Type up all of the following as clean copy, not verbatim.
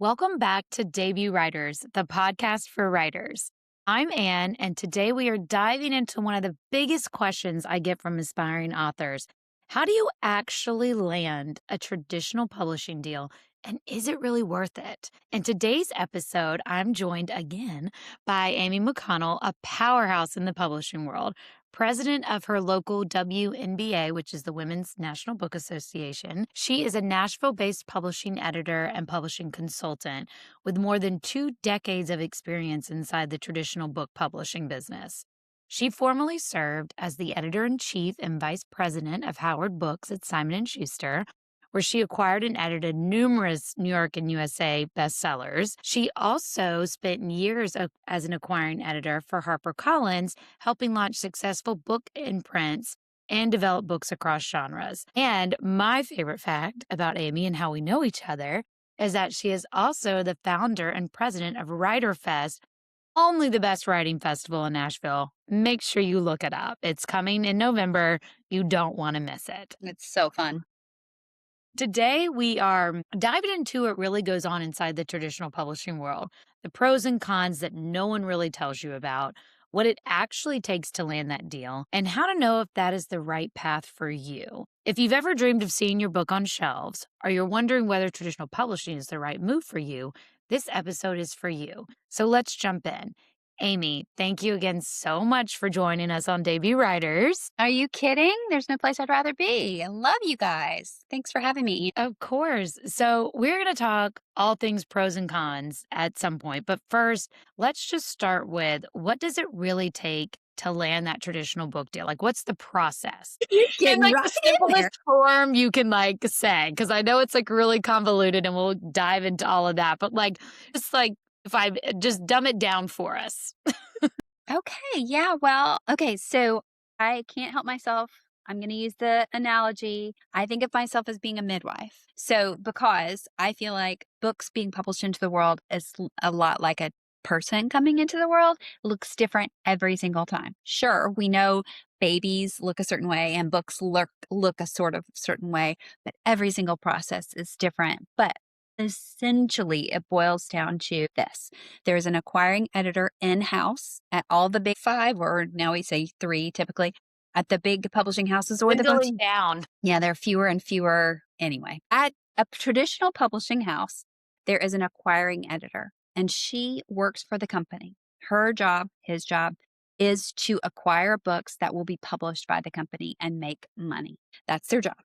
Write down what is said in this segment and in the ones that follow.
Welcome back to Debut Writers, the podcast for writers. I'm Anne, and today we are diving into one of the biggest questions I get from aspiring authors. How do you actually land a traditional publishing deal, and is it really worth it? In today's episode, I'm joined again by Ami McConnell, a powerhouse in the publishing world, president of her local WNBA, which is the Women's National Book Association. She is a Nashville based publishing editor and publishing consultant with more than 2 decades of experience inside the traditional book publishing business. She formerly served as the editor in chief and vice president of Howard Books at Simon and Schuster, where she acquired and edited numerous New York and USA bestsellers. She also spent years as an acquiring editor for HarperCollins, helping launch successful book imprints and develop books across genres. And my favorite fact about Amy and how we know each other is that she is also the founder and president of Writer Fest, only the best writing festival in Nashville. Make sure you look it up. It's coming in November. You don't want to miss it. It's so fun. Today, we are diving into what really goes on inside the traditional publishing world, the pros and cons that no one really tells you about, what it actually takes to land that deal, and how to know if that is the right path for you. If you've ever dreamed of seeing your book on shelves, or you're wondering whether traditional publishing is the right move for you, this episode is for you. So let's jump in. Amy, thank you again so much for joining us on Debut Writers. Are you kidding? There's no place I'd rather be. I love you guys. Thanks for having me. Of course. So, we're going to talk all things pros and cons at some point. But first, let's just start with what does it really take to land that traditional book deal? Like, what's the process? Getting Like right the in there. simplest form you can say, because I know it's like really convoluted and we'll dive into all of that. But if I just dumb it down for us. Okay. Yeah. Well, okay. So I can't help myself. I'm going to use the analogy. I think of myself as being a midwife. So, because I feel like books being published into the world is a lot like a person coming into the world, looks different every single time. Sure, we know babies look a certain way and books look a sort of certain way, but every single process is different. But essentially, it boils down to this. There's an acquiring editor in-house at all the big five, or now we say three typically, at the big publishing houses or the books. Dwindling down. Yeah, there are fewer and fewer anyway. At a traditional publishing house, there is an acquiring editor, and she works for the company. Her job, his job, is to acquire books that will be published by the company and make money. That's their job.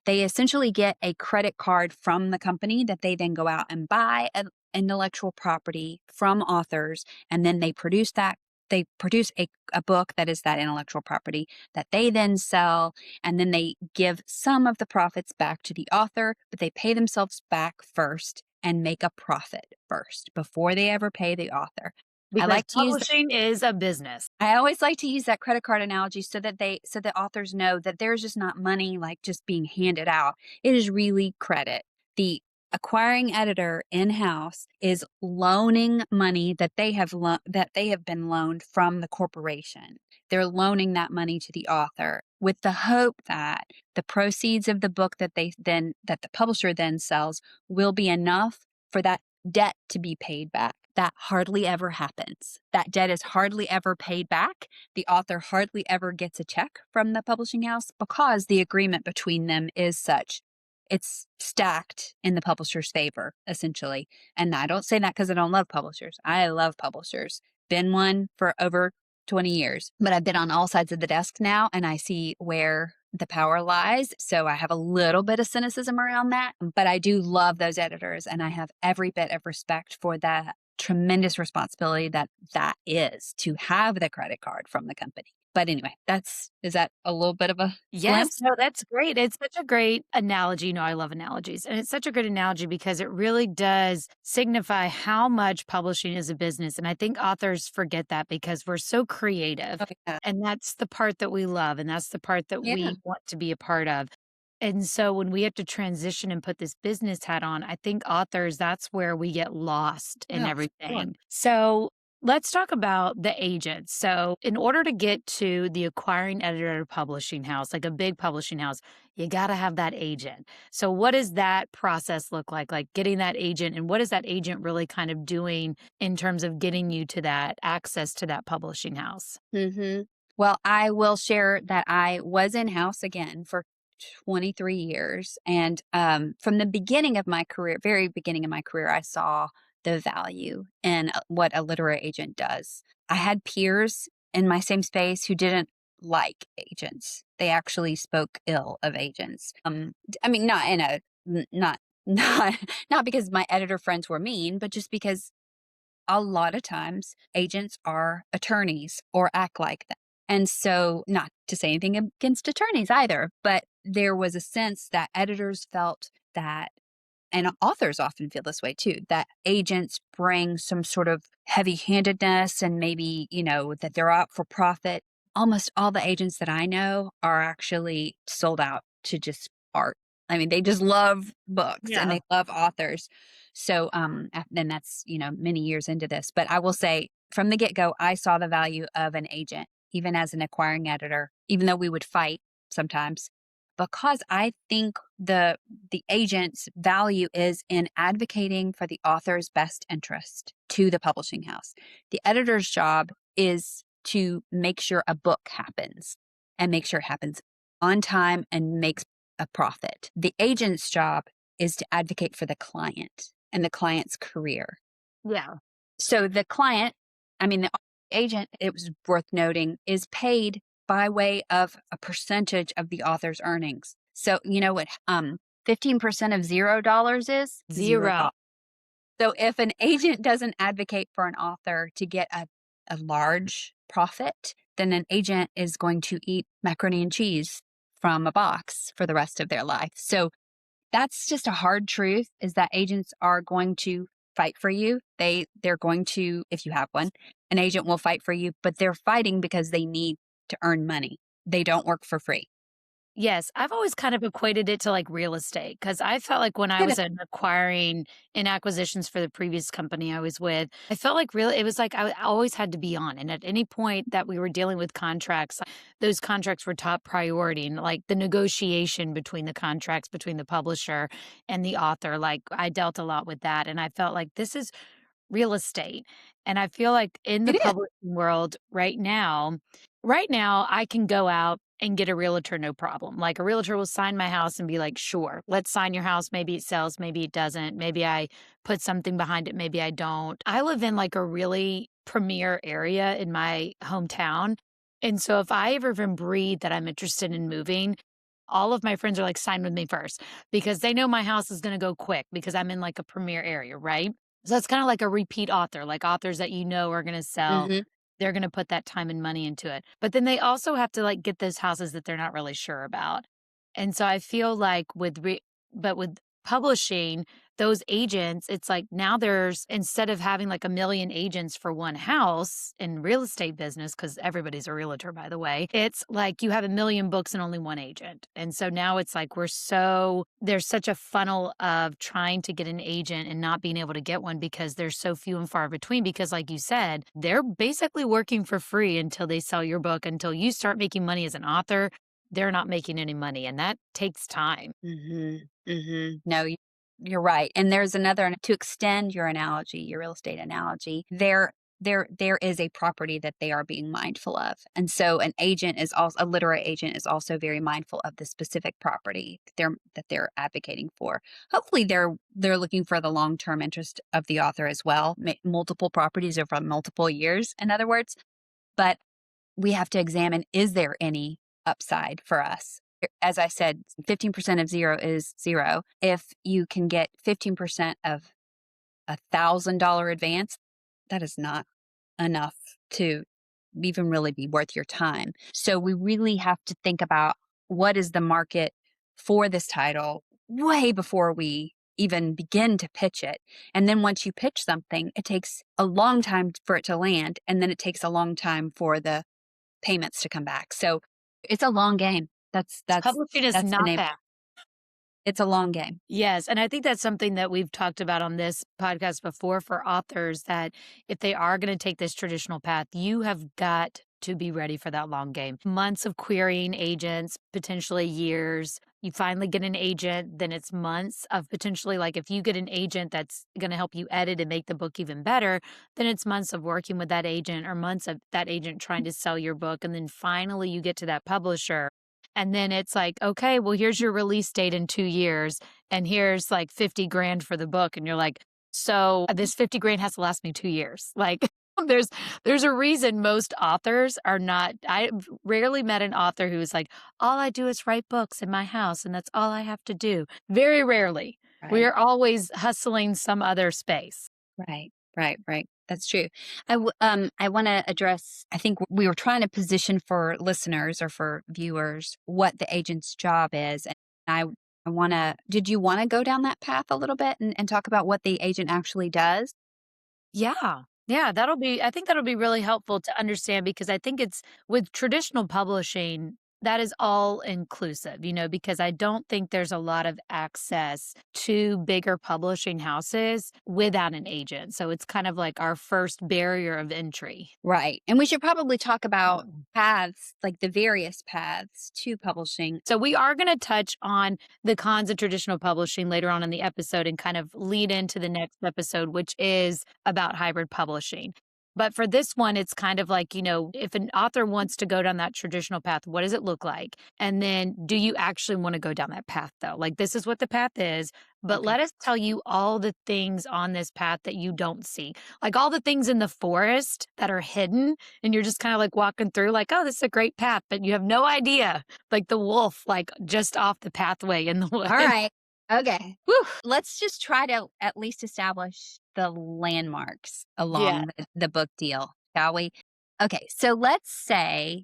They essentially get a credit card from the company that they then go out and buy intellectual property from authors, and then they produce that. They produce a book that is that intellectual property that they then sell, and then they give some of the profits back to the author, but they pay themselves back first and make a profit first before they ever pay the author. Because I like to use publishing is a business. I always like to use that credit card analogy so that the authors know that there's just not money like just being handed out. It is really credit. The acquiring editor in-house is loaning money that they have been loaned from the corporation. They're loaning that money to the author with the hope that the proceeds of the book that the publisher then sells will be enough for that debt to be paid back. That hardly ever happens. That debt is hardly ever paid back. The author hardly ever gets a check from the publishing house because the agreement between them is such. It's stacked in the publisher's favor, essentially. And I don't say that because I don't love publishers. I love publishers. Been one for over 20 years, but I've been on all sides of the desk now, and I see where the power lies. So I have a little bit of cynicism around that, but I do love those editors, and I have every bit of respect for that tremendous responsibility that is to have the credit card from the company. But anyway, is that a little bit of a Yes, glimpse? no, that's great. It's such a great analogy. You know, I love analogies. And it's such a great analogy because it really does signify how much publishing is a business. And I think authors forget that because we're so creative. Oh, yeah. And that's the part that we love. And that's the part that Yeah. we want to be a part of. And so when we have to transition and put this business hat on, I think authors, that's where we get lost in Yeah, for sure. everything. So Let's talk about the agent. So, in order to get to the acquiring editor at a publishing house, like a big publishing house, you got to have that agent. So, what does that process look like? Like getting that agent, and what is that agent really kind of doing in terms of getting you to that access to that publishing house? Well, I will share that I was in house again for 23 years. And from the beginning of my career, very beginning of my career, I saw the value in what a literary agent does. I had peers in my same space who didn't like agents. They actually spoke ill of agents. I mean, not in a, not, not, not because my editor friends were mean, but just because a lot of times agents are attorneys or act like them. And so, not to say anything against attorneys either, but there was a sense that editors felt that, and authors often feel this way too, that agents bring some sort of heavy handedness and maybe, that they're out for profit. Almost all the agents that I know are actually sold out to just art. I mean, they just love books and Yeah. they love authors. So, and that's, many years into this. But I will say from the get go, I saw the value of an agent, even as an acquiring editor, even though we would fight sometimes, because I think the agent's value is in advocating for the author's best interest to the publishing house. The editor's job is to make sure a book happens and make sure it happens on time and makes a profit. The agent's job is to advocate for the client and the client's career. Yeah. So the client, I mean, the agent, it was worth noting, is paid by way of a percentage of the author's earnings. So you know what 15% of $0 is? Zero. $0. So if an agent doesn't advocate for an author to get a large profit, then an agent is going to eat macaroni and cheese from a box for the rest of their life. So that's just a hard truth, is that agents are going to fight for you. They're going to, if you have one, an agent will fight for you, but they're fighting because they need to earn money. They don't work for free. Yes, I've always kind of equated it to, like, real estate because I felt like when I It is. was in acquiring in acquisitions for the previous company I was with, I felt like really it was like I always had to be on, and at any point that we were dealing with contracts, those contracts were top priority, and, like, the negotiation between the contracts between the publisher and the author, like, I dealt a lot with that, and I felt like this is real estate. And I feel like in the It is. publishing world right now, I can go out and get a realtor no problem. Like a realtor will sign my house and be like, sure, let's sign your house. Maybe it sells, maybe it doesn't. Maybe I put something behind it, maybe I don't. I live in like a really premier area in my hometown. And so if I ever even breathe that I'm interested in moving, all of my friends are like, sign with me first because they know my house is going to go quick because I'm in like a premier area, right? So it's kinda like a repeat author, like authors that you know are gonna sell, Hmm. they're gonna put that time and money into it. But then they also have to, like, get those houses that they're not really sure about. And so I feel like with publishing, those agents, it's like now there's instead of having like a million agents for one house in real estate business, because everybody's a realtor, by the way, it's like you have a million books and only one agent. And so now it's like there's such a funnel of trying to get an agent and not being able to get one because there's so few and far between. Because, like you said, they're basically working for free until they sell your book, until you start making money as an author they're not making any money, and that takes time. Hmm. Hmm. No, you're right. And there's another, to extend your analogy, your real estate analogy, there is a property that they are being mindful of. And so an agent is also a literary agent is also very mindful of the specific property that they're advocating for. Hopefully they're looking for the long-term interest of the author as well, multiple properties over multiple years, in other words. But we have to examine, is there any upside for us? As I said, 15% of zero is zero. If you can get 15% of $1,000 advance, that is not enough to even really be worth your time. So we really have to think about what is the market for this title way before we even begin to pitch it. And then once you pitch something, it takes a long time for it to land. And then it takes a long time for the payments to come back. So it's a long game. That's that's Publishing is that's the not name. that. It's a long game. Yes, and I think that's something that we've talked about on this podcast before for authors that if they are gonna take this traditional path, you have got to be ready for that long game. Months of querying agents, potentially years. You finally get an agent, then it's months of potentially like if you get an agent that's gonna help you edit and make the book even better, then it's months of working with that agent or months of that agent trying to sell your book, and then finally you get to that publisher. And then it's like, okay, well, here's your release date in 2 years and here's like 50 grand for the book. And you're like, so this 50 grand has to last me 2 years. Like there's there's a reason most authors are not. I've rarely met an author who is like, all I do is write books in my house and that's all I have to do. Very rarely. We Right. are always hustling some other space. Right, right, right. That's true. I want to address. I think we were trying to position for listeners or for viewers what the agent's job is, and I want to. Did you want to go down that path a little bit and talk about what the agent actually does? Yeah. Yeah, I think that'll be really helpful to understand because I think it's with traditional publishing, that is all inclusive, because I don't think there's a lot of access to bigger publishing houses without an agent. So it's kind of like our first barrier of entry. Right, and we should probably talk about paths, like the various paths to publishing. So we are going to touch on the cons of traditional publishing later on in the episode and kind of lead into the next episode, which is about hybrid publishing. But for this one, it's kind of like, if an author wants to go down that traditional path, what does it look like? And then do you actually want to go down that path though? Like this is what the path is, but Okay. let us tell you all the things on this path that you don't see. Like all the things in the forest that are hidden and you're just kind of like walking through like, oh, this is a great path, but you have no idea like the wolf, like just off the pathway in the All woods. right. Okay. Whew. Let's just try to at least establish the landmarks Yeah. along the book deal, shall we? Okay. So let's say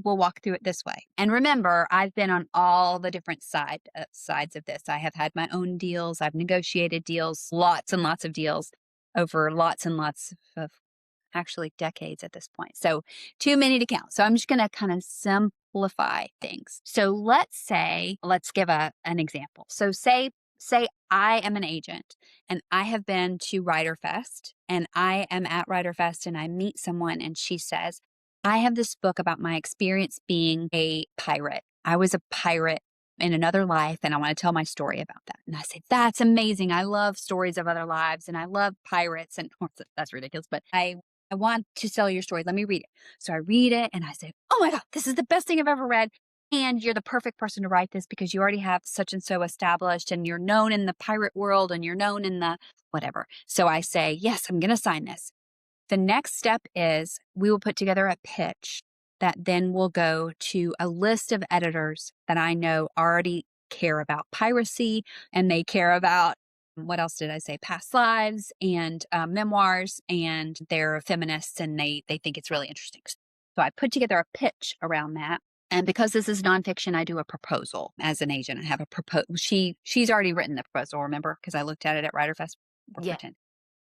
we'll walk through it this way. And remember, I've been on all the different sides of this. I have had my own deals. I've negotiated deals, lots and lots of deals over lots and lots of actually decades at this point. So too many to count. So I'm just going to kind of simplify things. So let's give an example. So say I am an agent and I have been to Writer Fest and I am at Writer Fest and I meet someone and she says, I have this book about my experience being a pirate. I was a pirate in another life and I want to tell my story about that. And I say, that's amazing. I love stories of other lives and I love pirates. And that's ridiculous, but I want to sell your story. Let me read it. So I read it and I say, oh my God, this is the best thing I've ever read. And you're the perfect person to write this because you already have such and so established and you're known in the pirate world and you're known in the whatever. So I say, yes, I'm going to sign this. The next step is we will put together a pitch that then will go to a list of editors that I know already care about piracy and they care about what else did I say? Past lives and memoirs, and they're feminists and they think it's really interesting. So I put together a pitch around that. And because this is nonfiction, I do a proposal as an agent. I have a proposal. She's already written the proposal, remember? Because I looked at it at Writer Fest. We're Yeah. pretending.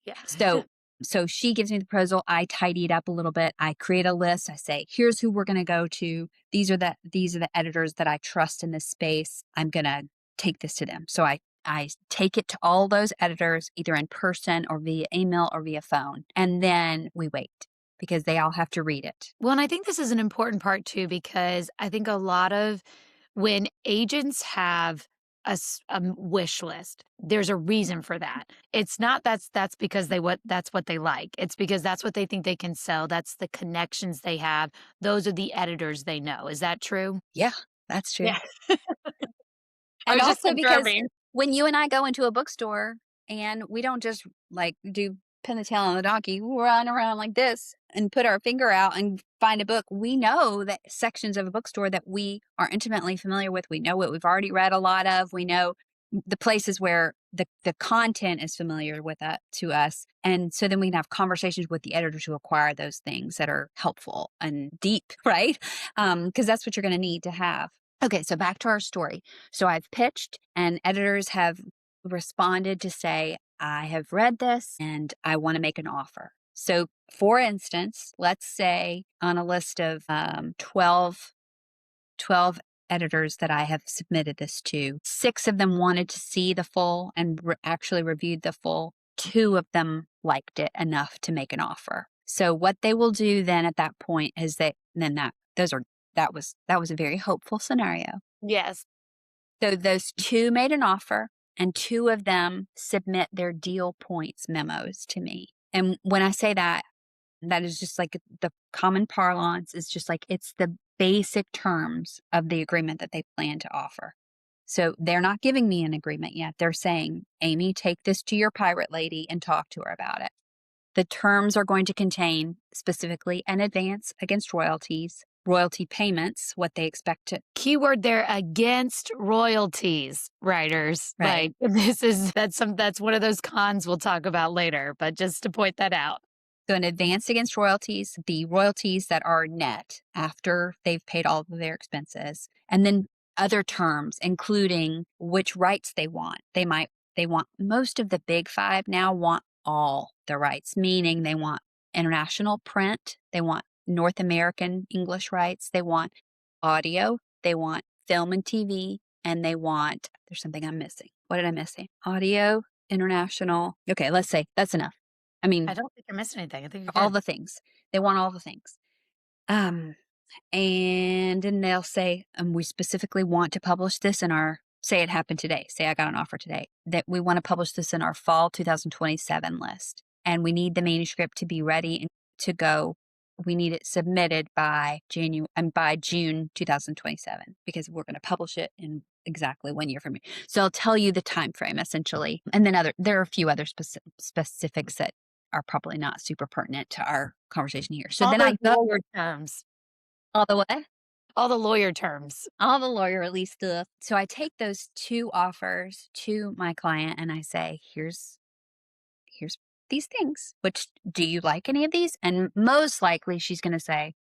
Yeah. So she gives me the proposal. I tidy it up a little bit. I create a list. I say, here's who we're going to go to. These are the editors that I trust in this space. I'm going to take this to them. So I take it to all those editors, either in person or via email or via phone. And then we wait because they all have to read it. Well, and I think this is an important part too, because I think a lot of when agents have a wish list, there's a reason for that. It's not that's because that's what they like. It's because that's what they think they can sell. That's the connections they have. Those are the editors they know. Is that true? Yeah, that's true. Yeah. I And was just also because confirming. when you and I go into a bookstore and we don't just like do pin the tail on the donkey, we run around like this and put our finger out and find a book. We know that sections of a bookstore that we are intimately familiar with. We know what we've already read a lot of. We know the places where the content is familiar with that to us. And so then we can have conversations with the editors who acquire those things that are helpful and deep, right? Because that's what you're going to need to have. Okay, so back to our story. So I've pitched and editors have responded to say, I have read this and I want to make an offer. So for instance, let's say on a list of 12 editors that I have submitted this to, 6 of them wanted to see the full and actually reviewed the full. 2 of them liked it enough to make an offer. So what they will do then at that point is that that was a very hopeful scenario. Yes. So those 2 made an offer and 2 of them submit their deal points memos to me. And when I say that, that is just like the common parlance is just like it's the basic terms of the agreement that they plan to offer. So they're not giving me an agreement yet. They're saying, Amy, take this to your pirate lady and talk to her about it. The terms are going to contain specifically an advance against royalties, royalty payments, what they expect to. Keyword there, against royalties, writers. Right. Like that's one of those cons we'll talk about later, but just to point that out. So an advance against royalties, the royalties that are net after they've paid all of their expenses, and then other terms, including which rights they want. They want most of the big 5 now want all the rights, meaning they want international print, they want North American English rights, they want audio, they want film and TV, and they want, there's something I'm missing. What did I miss? Audio, international. Okay, let's say that's enough. I mean, I don't think you're missing anything. I think you're all good. the things. They want all the things. And then they'll say, we specifically want to publish this in our, say it happened today, say I got an offer today, that we want to publish this in our fall 2027 list. And we need the manuscript to be ready to go. We need it submitted by June 2027 because we're going to publish it in exactly 1 year from now. So I'll tell you the time frame essentially. And then there are a few other specifics that are probably not super pertinent to our conversation here. So All then the I go lawyer terms. all the way, All the lawyer terms. all the lawyer at least stuff. So I take those 2 offers to my client and I say, here's these things. Which do you like any of these? And most likely she's going to say,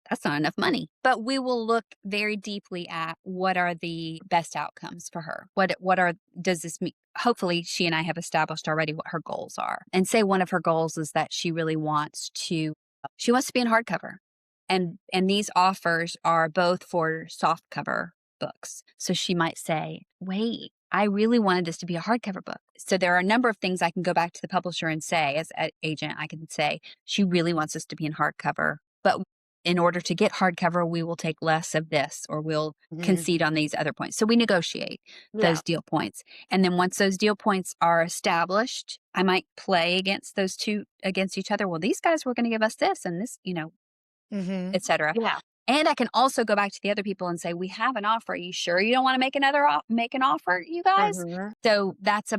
that's not enough money. But we will look very deeply at what are the best outcomes for her. Does this mean? Hopefully she and I have established already what her goals are. And say one of her goals is that she wants to be in hardcover. And these offers are both for softcover books. So she might say, wait, I really wanted this to be a hardcover book. So there are a number of things I can go back to the publisher and say, as an agent, I can say, she really wants this to be in hardcover. But in order to get hardcover, we will take less of this or we'll concede on these other points. So we negotiate those deal points. And then once those deal points are established, I might play against those 2 against each other. Well, these guys were going to give us this and this, et cetera. Yeah. And I can also go back to the other people and say, we have an offer. Are you sure you don't want to make an offer, you guys? So that's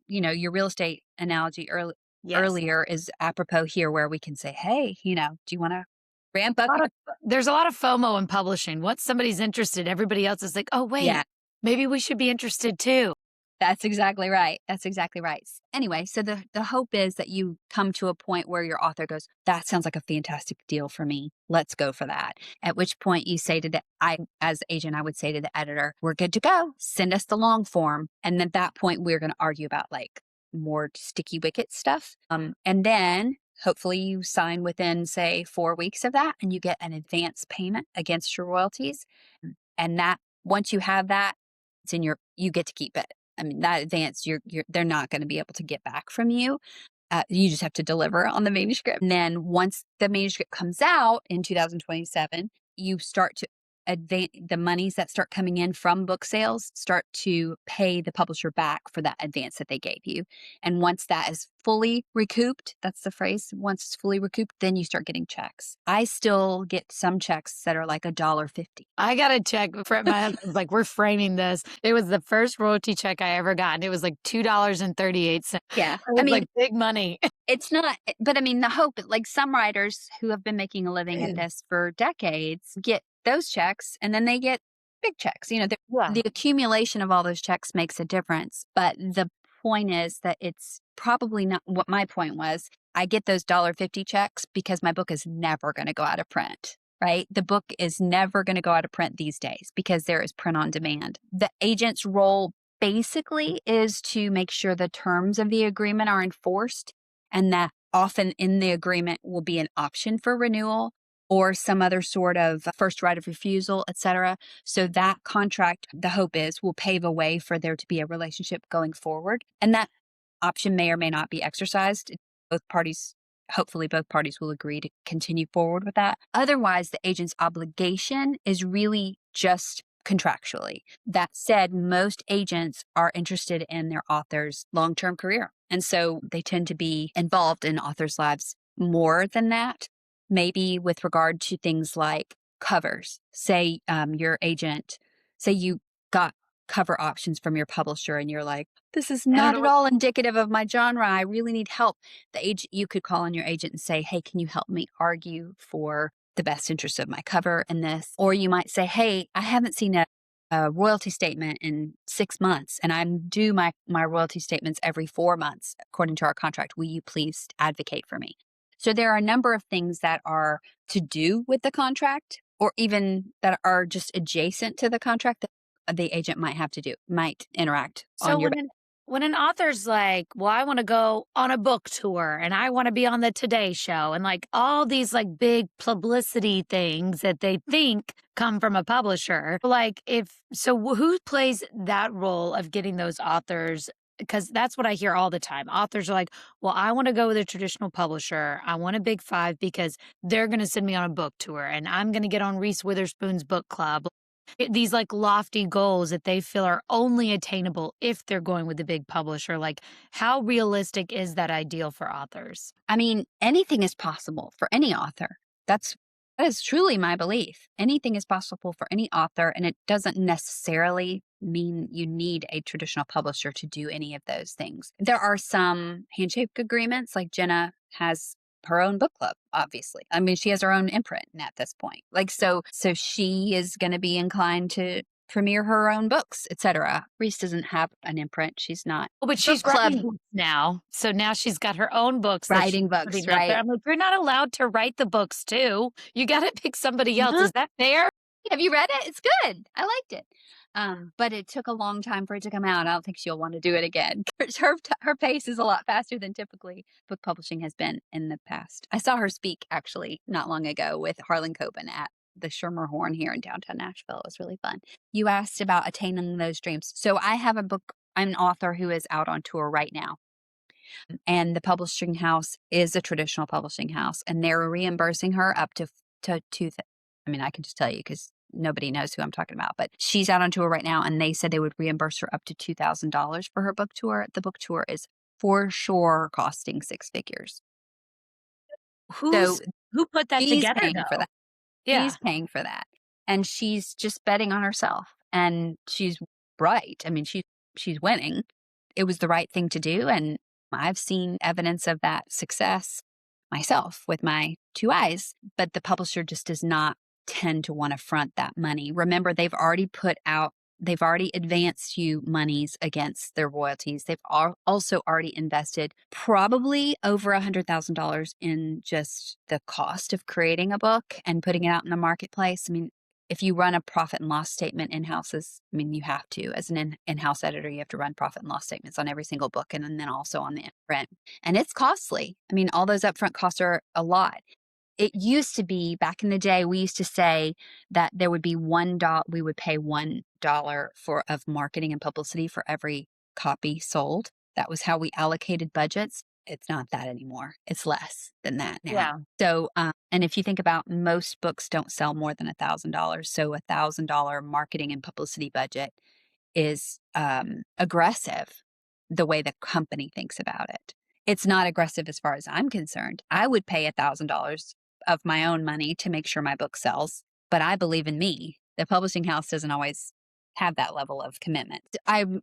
your real estate analogy earlier is apropos here where we can say, hey, do you want to ramp up? There's a lot of FOMO in publishing. Once somebody's interested, everybody else is like, oh, wait, maybe we should be interested too. That's exactly right. Anyway, so the hope is that you come to a point where your author goes, that sounds like a fantastic deal for me. Let's go for that. At which point you say as agent, I would say to the editor, we're good to go. Send us the long form. And at that point, we're going to argue about like more sticky wicket stuff. And then hopefully you sign within, say, 4 weeks of that and you get an advance payment against your royalties. And that once you have that, you get to keep it. I mean, that advance, they're not going to be able to get back from you. You just have to deliver on the manuscript. And then once the manuscript comes out in 2027, you start to the monies that start coming in from book sales start to pay the publisher back for that advance that they gave you. And once that is fully recouped, that's the phrase, once it's fully recouped, then you start getting checks. I still get some checks that are like $1.50. I got a check for my husband's like, we're framing this. It was the first royalty check I ever got. And it was like $2.38. Yeah. I mean, like big money. It's not, but I mean, the hope, like some writers who have been making a living at this for decades get those checks and then they get big checks. The accumulation of all those checks makes a difference. But the point is that it's probably not what my point was. I get those $1.50 checks because my book is never going to go out of print. Right? The book is never going to go out of print these days because there is print on demand. The agent's role basically is to make sure the terms of the agreement are enforced and that often in the agreement will be an option for renewal. or some other sort of first right of refusal, etc. So that contract, the hope is, will pave a way for there to be a relationship going forward. And that option may or may not be exercised. Both parties, hopefully both parties will agree to continue forward with that. Otherwise, the agent's obligation is really just contractually. That said, most agents are interested in their author's long-term career. And so they tend to be involved in authors' lives more than that, maybe with regard to things like covers. Say your agent, say you got cover options from your publisher and you're like, this is I don't not know at what. all indicative of my genre. I really need help. You could call on your agent and say, hey, can you help me argue for the best interest of my cover in this? Or you might say, hey, I haven't seen a royalty statement in 6 months and I'm due my royalty statements every 4 months, according to our contract. Will you please advocate for me? So there are a number of things that are to do with the contract or even that are just adjacent to the contract that the agent might interact So on your when an author's like, "Well, I wanna go on a book tour and I wanna be on the Today Show," and, like, all these, like, big publicity things that they think come from a publisher, like, who plays that role of getting those authors? Because that's what I hear all the time. Authors are like, "Well, I wanna go with a traditional publisher. I want a big 5 because they're gonna send me on a book tour, and I'm gonna get on Reese Witherspoon's book club." These like lofty goals that they feel are only attainable if they're going with the big publisher. Like, how realistic is that ideal for authors? I mean, anything is possible for any author. That is truly my belief. Anything is possible for any author, and it doesn't necessarily mean you need a traditional publisher to do any of those things. There are some handshake agreements, like Jenna has her own book club, obviously. I mean, she has her own imprint at this point. Like so she is going to be inclined to premiere her own books, etc. Reese doesn't have an imprint. She's not Oh, but book she's club writing books now. So now she's got her own books that she's writing books, putting out there. right? I'm like, you're not allowed to write the books too. You got to pick somebody else. Is that fair? Have you read it? It's good. I liked it. But it took a long time for it to come out. I don't think she'll want to do it again. Her pace is a lot faster than typically book publishing has been in the past. I saw her speak actually not long ago with Harlan Coben at the Schermerhorn here in downtown Nashville. It was really fun. You asked about attaining those dreams. So I have a book. I'm an author who is out on tour right now. And the publishing house is a traditional publishing house, and they're reimbursing her up to two. I mean, I can just tell you because nobody knows who I'm talking about, but she's out on tour right now, and they said they would reimburse her up to $2,000 for her book tour. The book tour is for sure costing six figures. So Who's who put that she's together paying for though? that. Yeah. She's paying for that, and she's just betting on herself, and she's right. I mean, she's winning. It was the right thing to do, and I've seen evidence of that success myself with my two eyes, but the publisher just does not tend to want to front that money. Remember, they've already advanced you monies against their royalties. They've also already invested probably over $100,000 in just the cost of creating a book and putting it out in the marketplace. I mean, if you run a profit and loss statement in houses, I mean, you have to, as an in-house editor, you have to run profit and loss statements on every single book and then also on the print. And it's costly. I mean, all those upfront costs are a lot. It used to be back in the day, we used to say that there would be $1, we would pay $1 of marketing and publicity for every copy sold. That was how we allocated budgets. It's not that anymore. It's less than that now. Yeah. So, and if you think about most books don't sell more than $1,000. So $1,000 marketing and publicity budget is aggressive the way the company thinks about it. It's not aggressive as far as I'm concerned. I would pay $1,000 of my own money to make sure my book sells, but I believe in me. The publishing house doesn't always have that level of commitment. I'm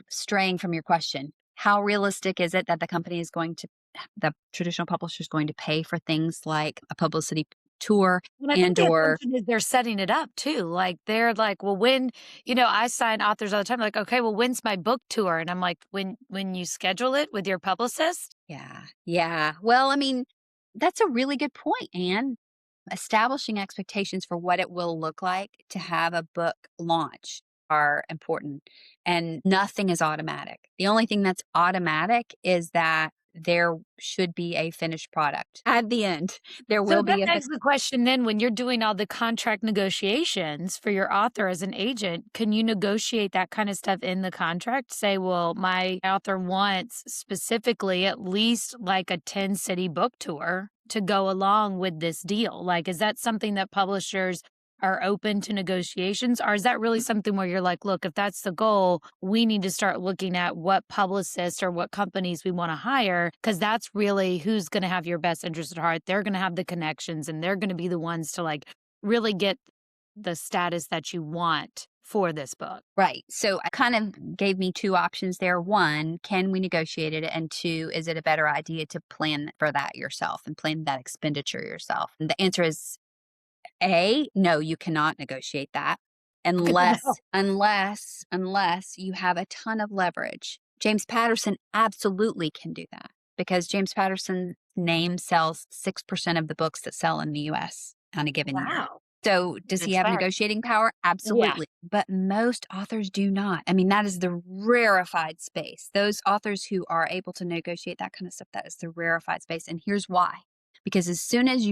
straying from your question. How realistic is it that the traditional publisher is going to pay for things like a publicity tour And I think and the or assumption is they're setting it up too. Like they're like, well, I sign authors all the time, like, okay, well, when's my book tour? And I'm like, when you schedule it with your publicist? yeah, yeah. Well, I mean, that's a really good point, Anne. Establishing expectations for what it will look like to have a book launch are important, and nothing is automatic. The only thing that's automatic is that there should be a finished product. At the end, there So will that be a begs the question then when you're doing all the contract negotiations for your author as an agent, can you negotiate that kind of stuff in the contract? Say, well, my author wants specifically at least like a 10 city book tour to go along with this deal. Like, is that something that publishers are open to negotiations? Or is that really something where you're like, look, if that's the goal, we need to start looking at what publicists or what companies we want to hire, because that's really who's going to have your best interest at heart. They're going to have the connections and they're going to be the ones to like really get the status that you want for this book. Right. So I kind of gave me two options there. One, can we negotiate it? And two, is it a better idea to plan for that yourself and plan that expenditure yourself? And the answer is no, you cannot negotiate that unless No. unless you have a ton of leverage. James Patterson absolutely can do that because James Patterson's name sells 6% of the books that sell in the US on a given year. Wow. So does he That's have fair. negotiating power? Yeah. Absolutely. But most authors do not. I mean, that is the rarefied space. Those authors who are able to negotiate that kind of stuff, that is the rarefied space. And here's why. Because as soon as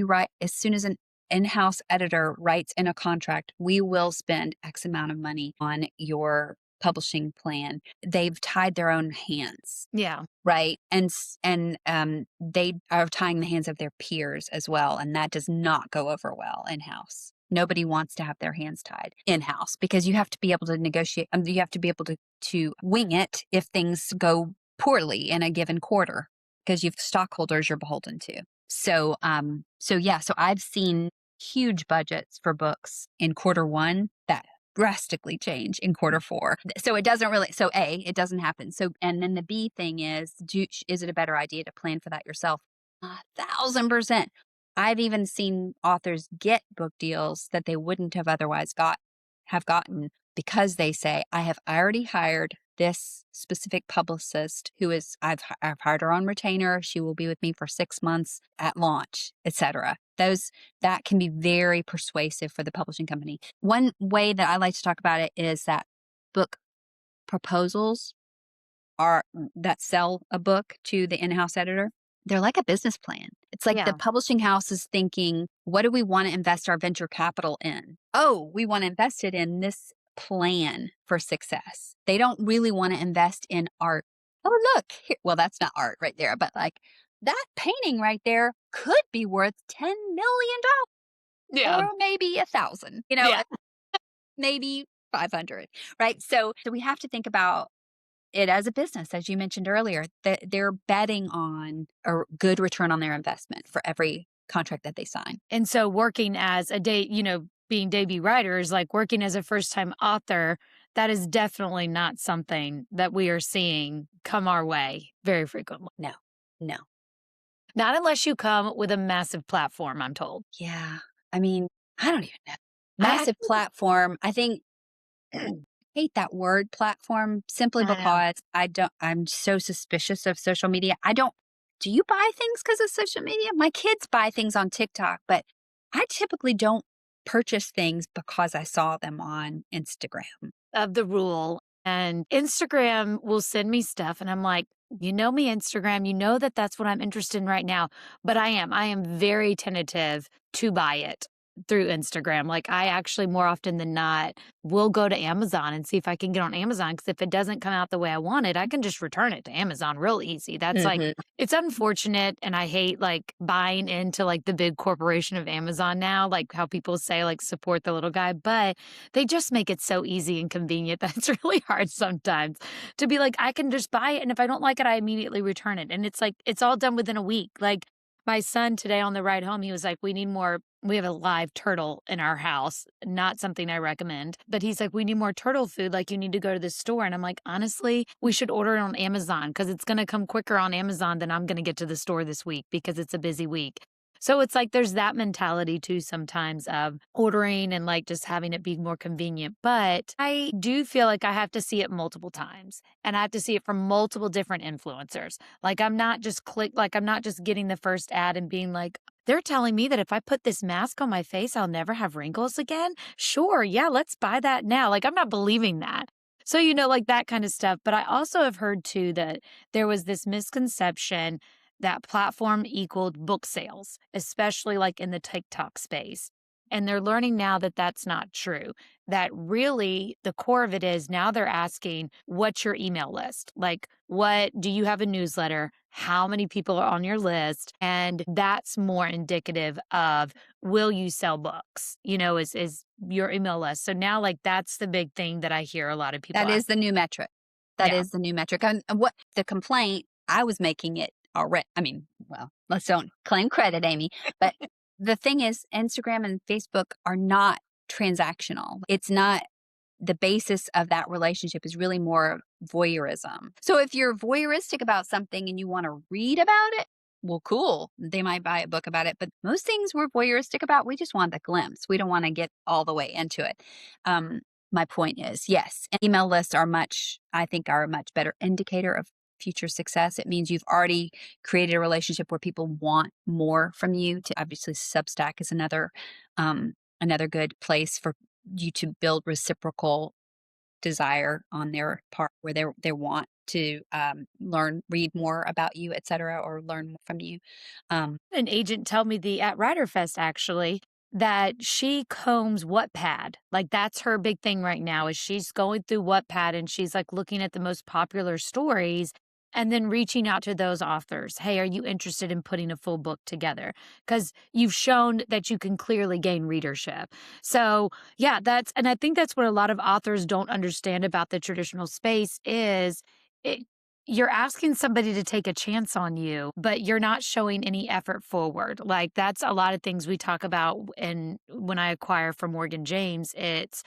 an in-house editor writes in a contract, we will spend X amount of money on your publishing plan. They've tied their own hands, Yeah. right? And they are tying the hands of their peers as well, and that does not go over well in-house. Nobody wants to have their hands tied in-house because you have to be able to negotiate. You have to be able to wing it if things go poorly in a given quarter because you have stockholders you're beholden to. So I've seen huge budgets for books in quarter one that drastically change in quarter four. So it doesn't really, so A, it doesn't happen. So, and then the B thing is it a better idea to plan for that yourself? 1,000%. I've even seen authors get book deals that they wouldn't have otherwise have gotten because they say, I have already hired this specific publicist I've hired her on retainer. She will be with me for 6 months at launch, etc. That can be very persuasive for the publishing company. One way that I like to talk about it is that book proposals that sell a book to the in-house editor. They're like a business plan. It's like the publishing house is thinking, what do we want to invest our venture capital in? Oh, we want to invest it in this plan for success. They don't really want to invest in art. Oh, look, well, that's not art right there, but like that painting right there could be worth $10 million Yeah. or maybe 1,000, Yeah. maybe 500, right? So we have to think about it as a business, as you mentioned earlier, that they're betting on a good return on their investment for every contract that they sign. And so working as being debut writers, like working as a first-time author, that is definitely not something that we are seeing come our way very frequently. No. Not unless you come with a massive platform, I'm told. Yeah. I mean, I don't even know. Massive platform. I think hate that word platform simply I know. because I'm so suspicious of social media. Do you buy things because of social media? My kids buy things on TikTok, but I typically don't purchase things because I saw them on Instagram. Of the rule. And Instagram will send me stuff and I'm like, you know me, Instagram, you know that that's what I'm interested in right now. But I am very tentative to buy it through Instagram. Like I actually more often than not will go to Amazon and see if I can get on Amazon. Because if it doesn't come out the way I want it, I can just return it to Amazon real easy. That's like, it's unfortunate. And I hate like buying into like the big corporation of Amazon now, like how people say like support the little guy, but they just make it so easy and convenient that it's really hard sometimes to be like, I can just buy it. And if I don't like it, I immediately return it. And it's like, it's all done within a week. Like my son today on the ride home, he was like, we have a live turtle in our house, not something I recommend, but he's like, we need more turtle food. Like you need to go to the store. And I'm like, honestly, we should order it on Amazon because it's going to come quicker on Amazon than I'm going to get to the store this week because it's a busy week. So it's like there's that mentality too sometimes of ordering and like just having it be more convenient. But I do feel like I have to see it multiple times and I have to see it from multiple different influencers. Like I'm not just getting the first ad and being like, they're telling me that if I put this mask on my face, I'll never have wrinkles again. Sure. Yeah. Let's buy that now. Like I'm not believing that. So, like that kind of stuff. But I also have heard too that there was this misconception that platform equaled book sales, especially like in the TikTok space. And they're learning now that that's not true. That really the core of it is now they're asking, what's your email list? Like, what do you have a newsletter? How many people are on your list? And that's more indicative of will you sell books? Is your email list. So now like that's the big thing that I hear a lot of people That ask. is the new metric. That Yeah. is the new metric. And what the complaint, I was making it already. I mean, well, let's don't claim credit, Amy. But the thing is, Instagram and Facebook are not transactional. It's not the basis of that relationship is really more voyeurism. So if you're voyeuristic about something and you want to read about it, well, cool. They might buy a book about it. But most things we're voyeuristic about, we just want the glimpse. We don't want to get all the way into it. Um, my point is, yes, email lists I think, are a much better indicator of future success. It means you've already created a relationship where people want more from you. To obviously, Substack is another good place for you to build reciprocal desire on their part, where they want to read more about you, etc., or learn more from you. An agent tell me at Writer Fest actually that she combs Wattpad. Like that's her big thing right now is she's going through Wattpad and she's like looking at the most popular stories and then reaching out to those authors. Hey, are you interested in putting a full book together? Because you've shown that you can clearly gain readership. So yeah, and I think that's what a lot of authors don't understand about the traditional space is it, you're asking somebody to take a chance on you, but you're not showing any effort forward. Like that's a lot of things we talk about and when I acquire from Morgan James, it's,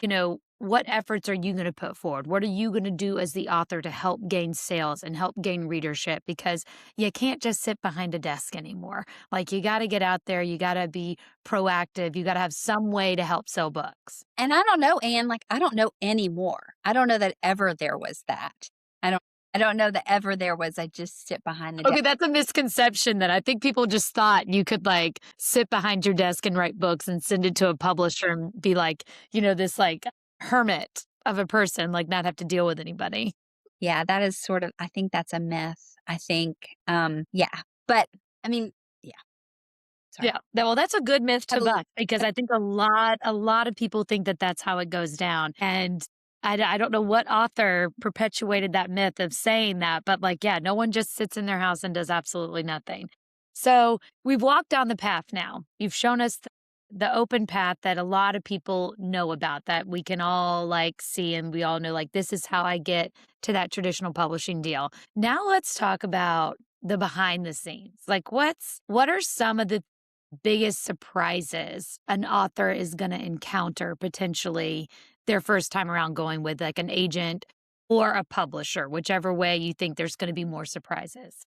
what efforts are you going to put forward? What are you going to do as the author to help gain sales and help gain readership? Because you can't just sit behind a desk anymore. Like you got to get out there, you got to be proactive, you got to have some way to help sell books. And I don't know, Anne, like I don't know anymore. I don't know that ever there was that. I don't I don't know that ever there was I just sit behind the desk. Okay, that's a misconception that I think people just thought you could like sit behind your desk and write books and send it to a publisher and be like, this like hermit of a person, like not have to deal with anybody. Yeah, that is sort of I think that's a myth. I think yeah. But I mean, yeah, sorry. Yeah. Well, that's a good myth I to bust because I think a lot of people think that that's how it goes down. And I don't know what author perpetuated that myth of saying that, but like, yeah, no one just sits in their house and does absolutely nothing. So we've walked down the path now. You've shown us the open path that a lot of people know about that we can all like see and we all know like this is how I get to that traditional publishing deal. Now let's talk about the behind the scenes. Like what are some of the biggest surprises an author is going to encounter potentially their first time around going with like an agent or a publisher, whichever way you think there's going to be more surprises?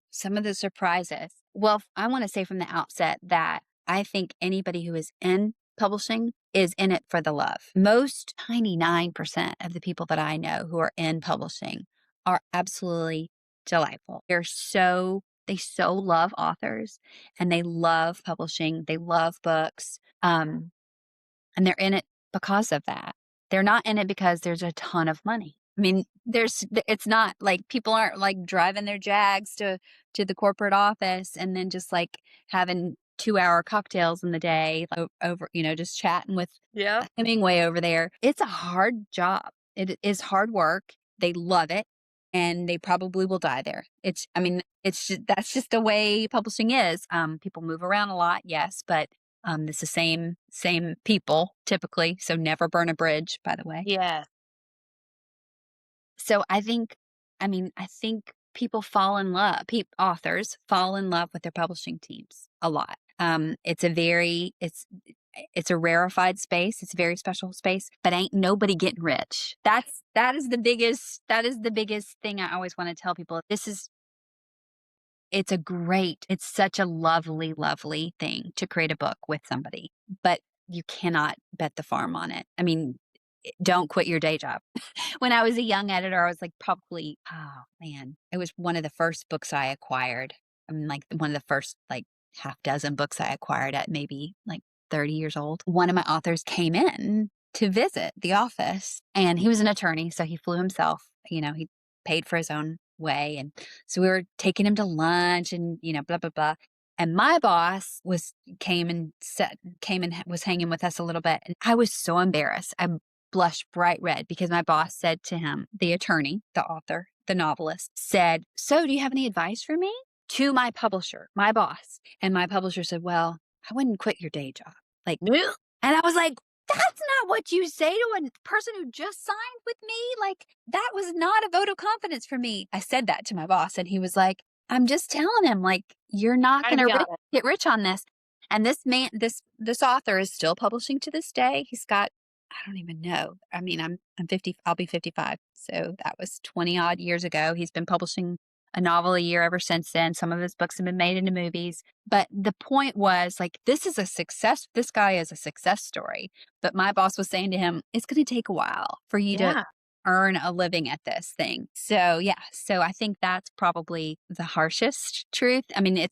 Some of the surprises. Well, I want to say from the outset that I think anybody who is in publishing is in it for the love. Most 99% of the people that I know who are in publishing are absolutely delightful. They so love authors and they love publishing. They love books. And they're in it because of that. They're not in it because there's a ton of money. I mean, it's not like people aren't like driving their Jags to the corporate office and then just like having 2-hour cocktails in the day over, just chatting with Yeah. Hemingway over there. It's a hard job. It is hard work. They love it and they probably will die there. That's just the way publishing is. People move around a lot, yes, but it's the same people typically, so never burn a bridge, by the way. Yeah. So I think people fall in love. Authors fall in love with their publishing teams a lot. It's a rarefied space. It's a very special space, but ain't nobody getting rich. That is the biggest thing I always want to tell people. It's such a lovely, lovely thing to create a book with somebody, but you cannot bet the farm on it. I mean, don't quit your day job. When I was a young editor, I was like probably, oh man, it was one of the first books I acquired. I mean, like one of the first like half dozen books I acquired at maybe like 30 years old. One of my authors came in to visit the office. And he was an attorney, so he flew himself. He paid for his own way. And so we were taking him to lunch and, blah, blah, blah. And my boss came and was hanging with us a little bit. And I was so embarrassed. I blushed bright red because my boss said to him, the attorney, the author, the novelist, said, "So, do you have any advice for me?" To my publisher, my boss. And my publisher said, "Well, I wouldn't quit your day job." Like, "Ugh." And I was like, that's not what you say to a person who just signed with me. Like, that was not a vote of confidence for me. I said that to my boss, and he was like, "I'm just telling him, like, you're not Try to going be to honest. get rich on this." And this man, this author is still publishing to this day. He's got, I don't even know. I mean, I'm 50. I'll be 55. So that was 20 odd years ago. He's been publishing a novel a year ever since then. Some of his books have been made into movies. But the point was, like, this is a success. This guy is a success story. But my boss was saying to him, it's going to take a while for you to Yeah. earn a living at this thing. So yeah, so I think that's probably the harshest truth. I mean,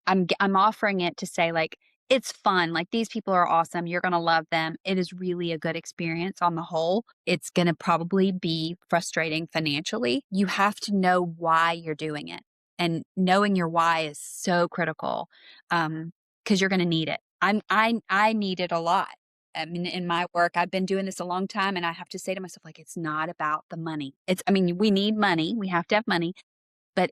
I'm offering it to say, like, it's fun. Like, these people are awesome. You're going to love them. It is really a good experience on the whole. It's going to probably be frustrating financially. You have to know why you're doing it. And knowing your why is so critical, because you're going to need it. I need it a lot. I mean, in my work, I've been doing this a long time, and I have to say to myself, like, it's not about the money. I mean, we need money. We have to have money. But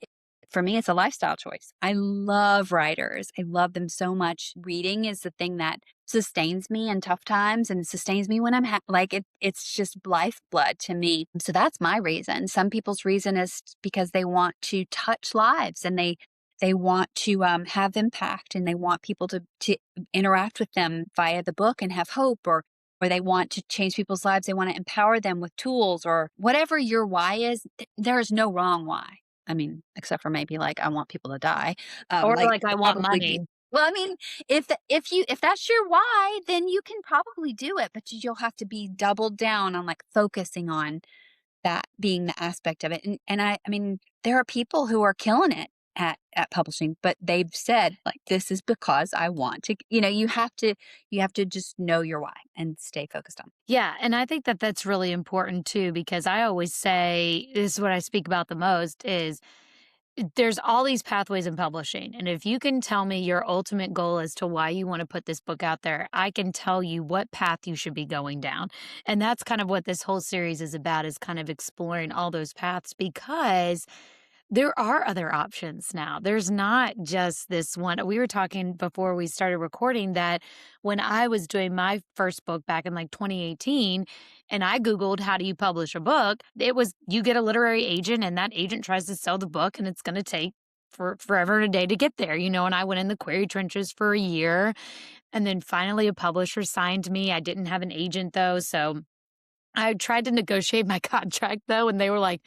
for me, it's a lifestyle choice. I love writers. I love them so much. Reading is the thing that sustains me in tough times and sustains me when I'm like it's just lifeblood to me. So that's my reason. Some people's reason is because they want to touch lives, and they want to have impact, and they want people to interact with them via the book and have hope, or they want to change people's lives. They want to empower them with tools, or whatever your why is. There is no wrong why. I mean, except for maybe, like, I want people to die. Or Like, like, I would want probably money. be. Well, I mean, if that's your why, then you can probably do it, but you'll have to be doubled down on, like, focusing on that being the aspect of it. And I mean, there are people who are killing it at publishing, but they've said, like, this is because I want to. You have to just know your why and stay focused on. Yeah, and I think that that's really important too, because I always say this is what I speak about the most is there's all these pathways in publishing. And if you can tell me your ultimate goal as to why you want to put this book out there, I can tell you what path you should be going down. And that's kind of what this whole series is about, is kind of exploring all those paths, because there are other options now. There's not just this one. We were talking before we started recording that when I was doing my first book back in like 2018, and I Googled how do you publish a book, it was you get a literary agent, and that agent tries to sell the book, and it's going to take forever and a day to get there, and I went in the query trenches for a year, and then finally a publisher signed me. I didn't have an agent though, so I tried to negotiate my contract though, and they were like,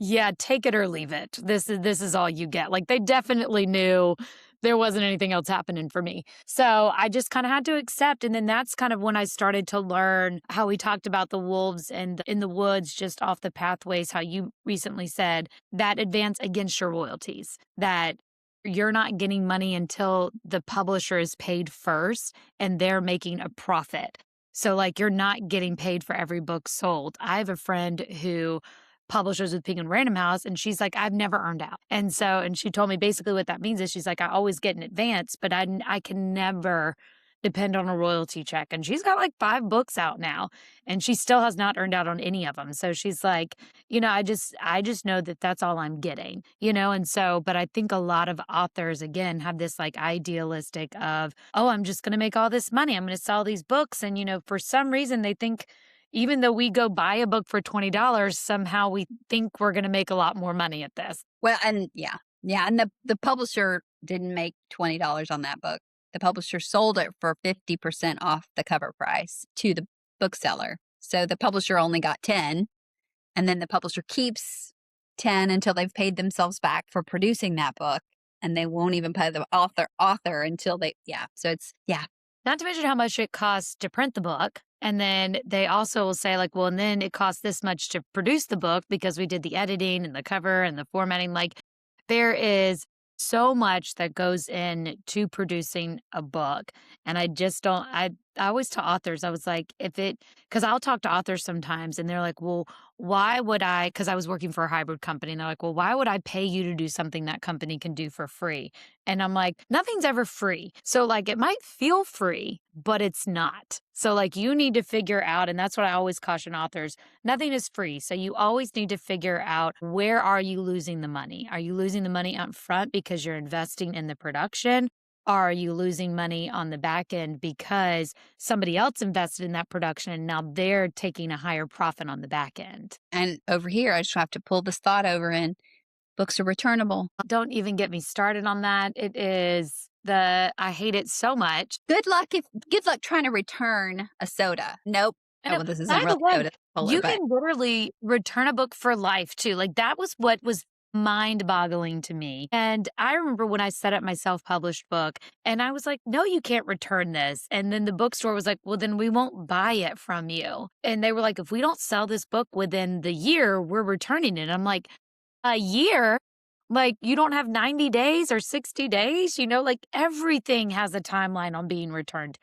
yeah, take it or leave it. This is all you get. Like, they definitely knew there wasn't anything else happening for me. So I just kind of had to accept. And then that's kind of when I started to learn how we talked about the wolves and in the woods, just off the pathways, how you recently said that advance against your royalties, that you're not getting money until the publisher is paid first and they're making a profit. So, like, you're not getting paid for every book sold. I have a friend who publishers with Penguin Random House, and she's like, I've never earned out. And she told me basically what that means is she's like, I always get an advance, but I can never depend on a royalty check. And she's got like 5 books out now, and she still has not earned out on any of them. So she's like, I just know that that's all I'm getting. And so, but I think a lot of authors, again, have this like idealistic of, oh, I'm just going to make all this money. I'm going to sell these books. And, for some reason they think, even though we go buy a book for $20, somehow we think we're going to make a lot more money at this. Well, and yeah, yeah, and the publisher didn't make $20 on that book. The publisher sold it for 50% off the cover price to the bookseller. So the publisher only got 10, and then the publisher keeps 10 until they've paid themselves back for producing that book, and they won't even pay the author until they. Yeah, so it's, yeah. Not to mention how much it costs to print the book. And then they also will say, like, well, and then it costs this much to produce the book because we did the editing and the cover and the formatting. Like, there is so much that goes into producing a book. And I just don't, I always tell authors, I was like, if it, because I'll talk to authors sometimes and they're like, well, why would I? Because I was working for a hybrid company and they're like, well, why would I pay you to do something that company can do for free? And I'm like, nothing's ever free. So, like, it might feel free, but it's not. So, like, you need to figure out, and that's what I always caution authors, nothing is free. So, you always need to figure out, where are you losing the money? Are you losing the money up front because you're investing in the production? Are you losing money on the back end because somebody else invested in that production and now they're taking a higher profit on the back end? And over here, I just have to pull this thought over in books are returnable. Don't even get me started on that. It is I hate it so much. Good luck trying to return a soda. Nope. And Oh, well, this isn't by really the way, soda, it's polar, you but can literally return a book for life too. Like, that was what was mind boggling to me. And I remember when I set up my self published book and I was like, no, you can't return this. And then the bookstore was like, well, then we won't buy it from you. And they were like, if we don't sell this book within the year, we're returning it. I'm like, a year? Like, you don't have 90 days or 60 days? Like, everything has a timeline on being returned.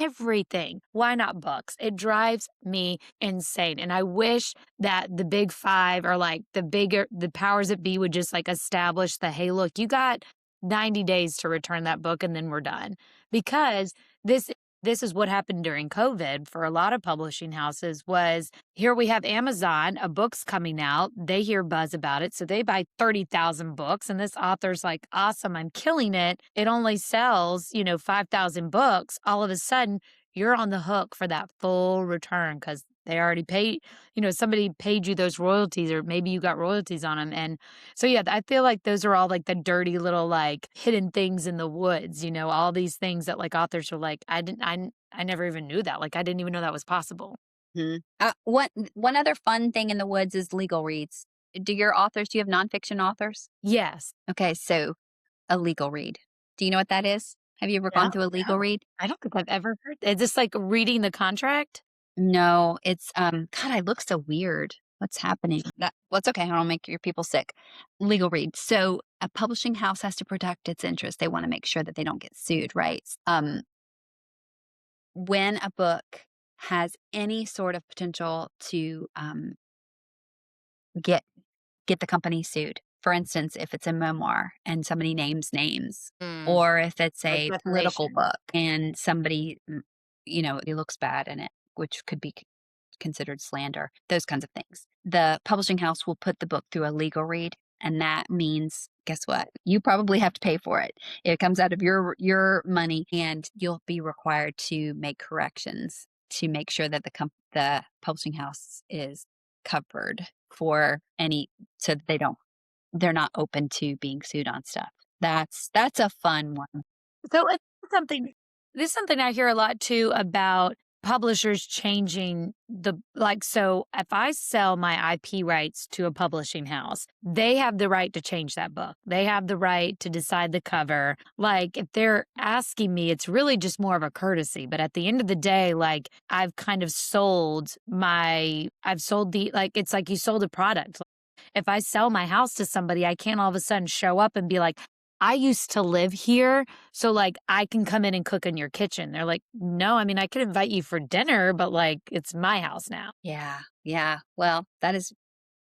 Everything. Why not books? It drives me insane. And I wish that the big five, or like the powers that be, would just like establish the, hey, look, you got 90 days to return that book and then we're done. Because this this is what happened during COVID for a lot of publishing houses. Was here we have Amazon, a book's coming out, they hear buzz about it, so they buy 30,000 books, and this author's like, awesome, I'm killing it. It only sells, 5,000 books. All of a sudden, you're on the hook for that full return because they already paid, somebody paid you those royalties, or maybe you got royalties on them. And so, yeah, I feel like those are all like the dirty little, like, hidden things in the woods, all these things that like authors are like, I never even knew that. Like, I didn't even know that was possible. mhm. One other fun thing in the woods is legal reads. Do you have nonfiction authors? Yes. Okay, so a legal read. Do you know what that is? Have you ever No, gone through a legal no. read? I don't think I've ever heard. Is this like reading the contract? No, it's God, I look so weird. What's happening? Well, it's okay. I don't make your people sick. Legal read. So a publishing house has to protect its interest. They want to make sure that they don't get sued, right? When a book has any sort of potential to get get the company sued. For instance, if it's a memoir and somebody names names, Mm, or if it's like a political defamation. book and somebody, it looks bad in it, which could be considered slander, those kinds of things. The publishing house will put the book through a legal read. And that means, guess what? You probably have to pay for it. It comes out of your money, and you'll be required to make corrections to make sure that the publishing house is covered for any, so that they're not open to being sued on stuff. That's a fun one. So it's something this is something I hear a lot too about publishers changing so if I sell my IP rights to a publishing house, they have the right to change that book. They have the right to decide the cover. Like, if they're asking me, it's really just more of a courtesy. But at the end of the day, like, I've sold it's like you sold a product. If I sell my house to somebody, I can't all of a sudden show up and be like, I used to live here, so, like, I can come in and cook in your kitchen. They're like, no, I mean, I could invite you for dinner, but, like, it's my house now. Yeah, yeah. Well,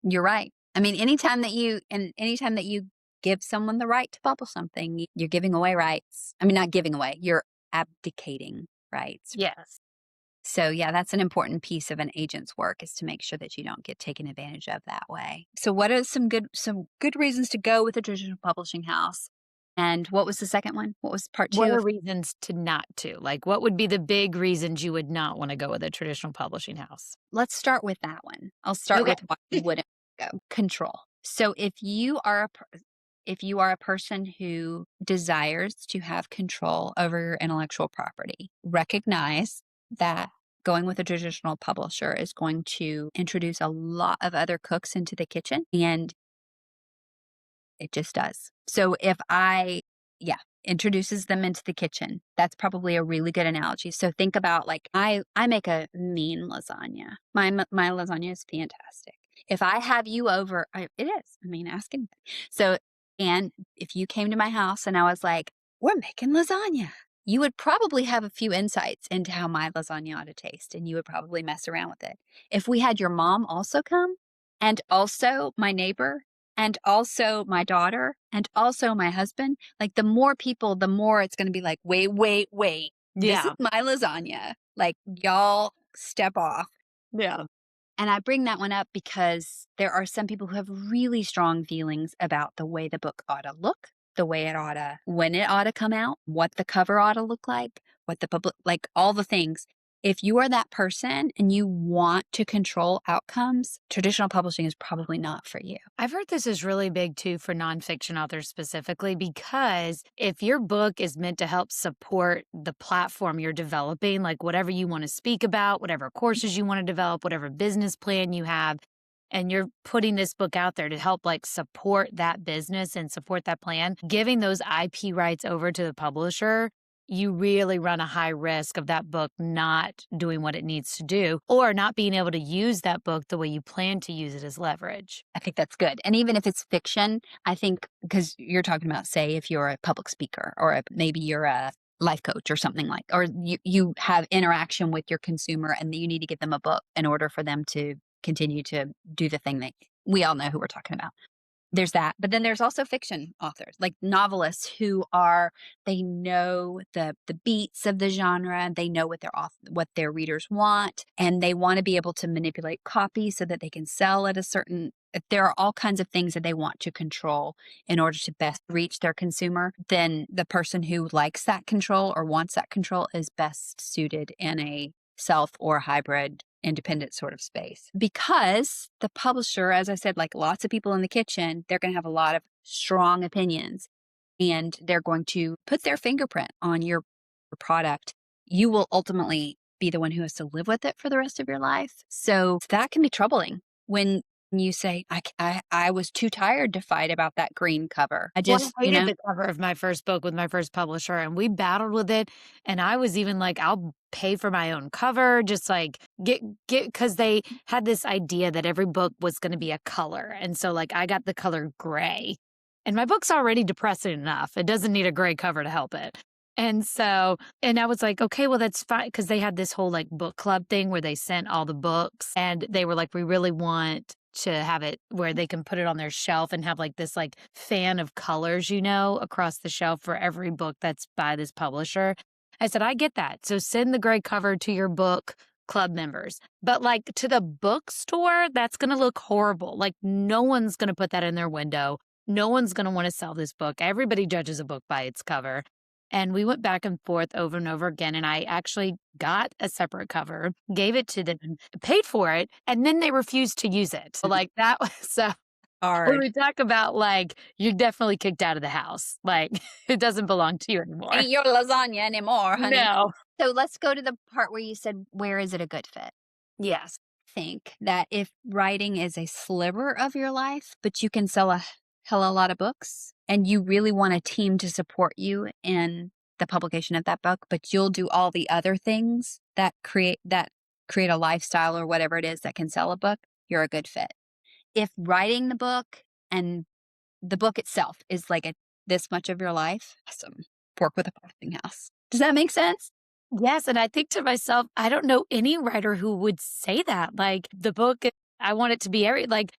you're right. I mean, anytime that you give someone the right to publish something, you're giving away rights. I mean, not giving away, you're abdicating rights. Yes. So yeah, that's an important piece of an agent's work, is to make sure that you don't get taken advantage of that way. So what are some good reasons to go with a traditional publishing house? And what was the second one? What was part What 2 are of? reasons to not to? Like, what would be the big reasons you would not wanna go with a traditional publishing house? Let's start with that one. I'll start Okay. with why you wouldn't go. Control. So if you are a person who desires to have control over your intellectual property, recognize that going with a traditional publisher is going to introduce a lot of other cooks into the kitchen, and it just does. So yeah, introduces them into the kitchen. That's probably a really good analogy. So think about, like, I make a mean lasagna. My lasagna is fantastic. If I have you over, it is. I mean, ask anybody. So, and if you came to my house and I was like, we're making lasagna, you would probably have a few insights into how my lasagna ought to taste, and you would probably mess around with it. If we had your mom also come, and also my neighbor, and also my daughter, and also my husband, like the more people, the more it's going to be like, wait, wait, wait. This is Yeah. my lasagna. Like, y'all step off. Yeah. And I bring that one up because there are some people who have really strong feelings about the way the book ought to look, the way it ought to, when it ought to come out, what the cover ought to look like, what the public, like all the things. If you are that person and you want to control outcomes, traditional publishing is probably not for you. I've heard this is really big too for nonfiction authors specifically, because if your book is meant to help support the platform you're developing, like whatever you want to speak about, whatever courses you want to develop, whatever business plan you have, and you're putting this book out there to help like support that business and support that plan, giving those IP rights over to the publisher, you really run a high risk of that book not doing what it needs to do or not being able to use that book the way you plan to use it as leverage. I think that's good. And even if it's fiction, I think because you're talking about, say, if you're a public speaker or maybe you're a life coach or something like, or you have interaction with your consumer and you need to give them a book in order for them to continue to do the thing that we all know who we're talking about. There's that. But then there's also fiction authors, like novelists who are, they know the beats of the genre, they know what their readers want, and they want to be able to manipulate copy so that they can sell at a certain, there are all kinds of things that they want to control in order to best reach their consumer. Then the person who likes that control or wants that control is best suited in a self or hybrid independent sort of space, because the publisher, as I said, like lots of people in the kitchen, they're going to have a lot of strong opinions and they're going to put their fingerprint on your product. You will ultimately be the one who has to live with it for the rest of your life. So that can be troubling when you say, I was too tired to fight about that green cover. I Well, just, I hated the cover of my first book with my first publisher, and we battled with it. And I was even like, I'll pay for my own cover, just like get, because they had this idea that every book was going to be a color. And so, like, I got the color gray, and my book's already depressing enough. It doesn't need a gray cover to help it. And so, and I was like, okay, well, that's fine. Cause they had this whole like book club thing where they sent all the books and they were like, we really want to have it where they can put it on their shelf and have like this like fan of colors, across the shelf for every book that's by this publisher. I said, I get that. So send the gray cover to your book club members. But like to the bookstore, that's going to look horrible. Like no one's going to put that in their window. No one's going to want to sell this book. Everybody judges a book by its cover. And we went back and forth over and over again. And I actually got a separate cover, gave it to them, paid for it, and then they refused to use it. So, like that was so when hard. we talk about like you're definitely kicked out of the house. Like it doesn't belong to you anymore. Ain't your lasagna anymore, honey. No. So let's go to the part where you said, where is it a good fit? Yes. Think that if writing is a sliver of your life, but you can sell a hell of a lot of books and you really want a team to support you in the publication of that book, but you'll do all the other things that create a lifestyle or whatever it is that can sell a book, you're a good fit. If writing the book and the book itself is like this much of your life, awesome. Pork with a parting house. Does that make sense? Yes. And I think to myself, I don't know any writer who would say that. Like the book, I want it to be like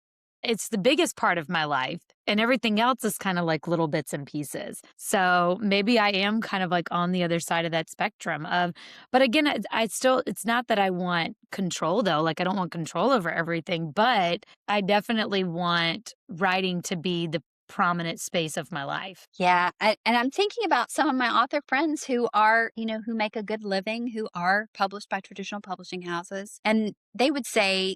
it's the biggest part of my life, and everything else is kind of like little bits and pieces. So maybe I am kind of like on the other side of that spectrum of, but again, I still, it's not that I want control though. Like I don't want control over everything, but I definitely want writing to be the prominent space of my life. Yeah. And I'm thinking about some of my author friends who are, who make a good living, who are published by traditional publishing houses. And they would say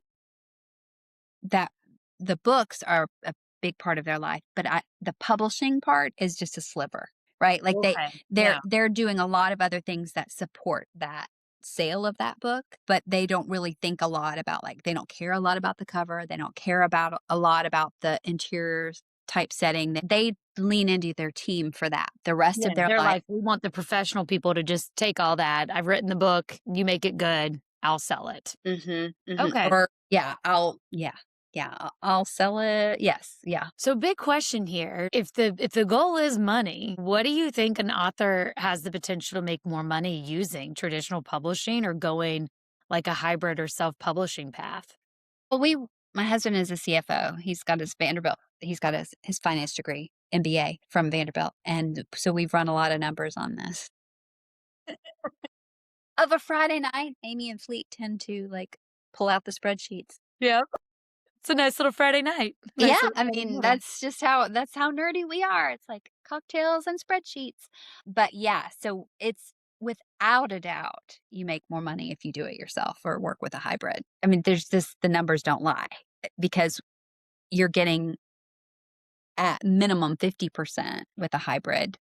that the books are a big part of their life, but the publishing part is just a sliver, right? Like Okay. they're doing a lot of other things that support that sale of that book, but they don't really think a lot about, like, they don't care a lot about the cover. They don't care about a lot about the interior type setting. They lean into their team for that. The rest Yeah, of their they're life. like, we want the professional people to just take all that. I've written the book. You make it good. I'll sell it. Mm-hmm, mm-hmm. Okay. Or yeah, yeah. Yeah, I'll sell it. Yes, yeah. So big question here. If the goal is money, what do you think an author has the potential to make more money using traditional publishing or going like a hybrid or self-publishing path? Well, my husband is a CFO. He's got his Vanderbilt. He's got his finance degree, MBA from Vanderbilt, and so we've run a lot of numbers on this. Of a Friday night, Amy and Fleet tend to like pull out the spreadsheets. Yeah. It's a nice little Friday night. Yeah, Nice little I Friday mean, morning. that's how nerdy we are. It's like cocktails and spreadsheets. But yeah, so it's without a doubt you make more money if you do it yourself or work with a hybrid. I mean, there's this the numbers don't lie because you're getting at minimum 50% with a hybrid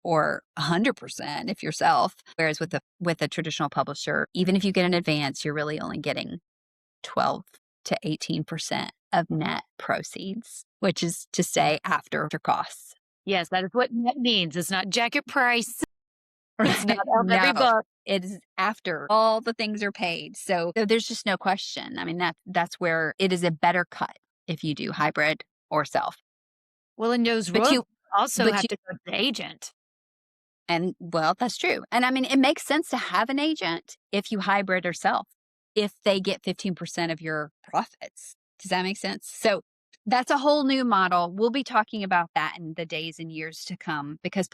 or 100% if yourself. Whereas with a traditional publisher, even if you get an advance, you're really only getting 12 to 18% of net proceeds, which is to say after costs. Yes, that is what net means. It's not jacket price or it's not of No, every book. it is after all the things are paid. So there's just no question. I mean, that's where it is a better cut if you do hybrid or self. Well, and those But royalties you, also but have you, to go to the agent. and well, that's true. And I mean, it makes sense to have an agent if you hybrid or self, if they get 15% of your profits. Does that make sense? So that's a whole new model. We'll be talking about that in the days and years to come because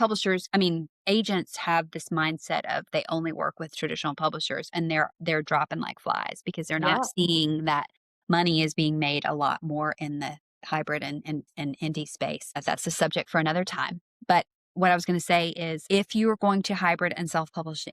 agents have this mindset of they only work with traditional publishers and they're dropping like flies because they're Yeah. not seeing that money is being made a lot more in the hybrid and indie space. That's a subject for another time. But what I was going to say is if you are going to hybrid and self publish,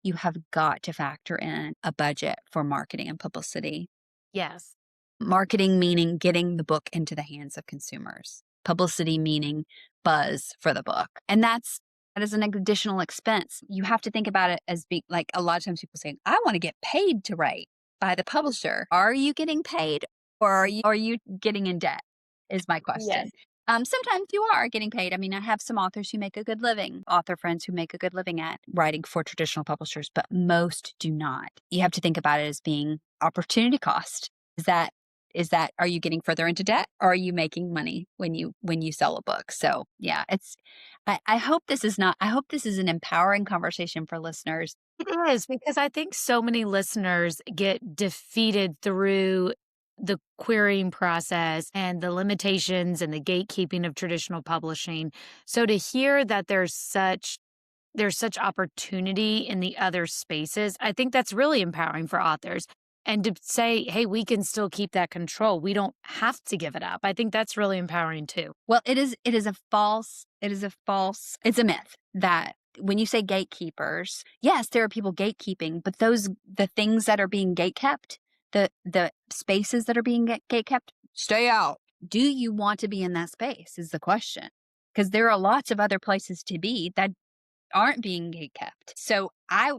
you have got to factor in a budget for marketing and publicity. Yes. Marketing meaning getting the book into the hands of consumers. Publicity meaning buzz for the book. And that is an additional expense. You have to think about it as being like a lot of times people say, I want to get paid to write by the publisher. Are you getting paid or are you getting in debt? Is my Yes. question. Sometimes you are getting paid. I mean, I have some authors who make a good living, author friends who make a good living at writing for traditional publishers, but most do not. You have to think about it as being opportunity cost. Is that are you getting further into debt or are you making money when you sell a book? So yeah, I hope this is not I hope this is an empowering conversation for listeners. It is because I think so many listeners get defeated through the querying process and the limitations and the gatekeeping of traditional publishing. So to hear that there's such opportunity in the other spaces, I think that's really empowering for authors. And to say, hey, we can still keep that control. We don't have to give it up. I think that's really empowering too. Well, it's a myth that when you say gatekeepers, yes, there are people gatekeeping, but the things that are being gatekept, the spaces that are being gatekept, stay out. Do you want to be in that space is the question. Because there are lots of other places to be that aren't being gatekept. So I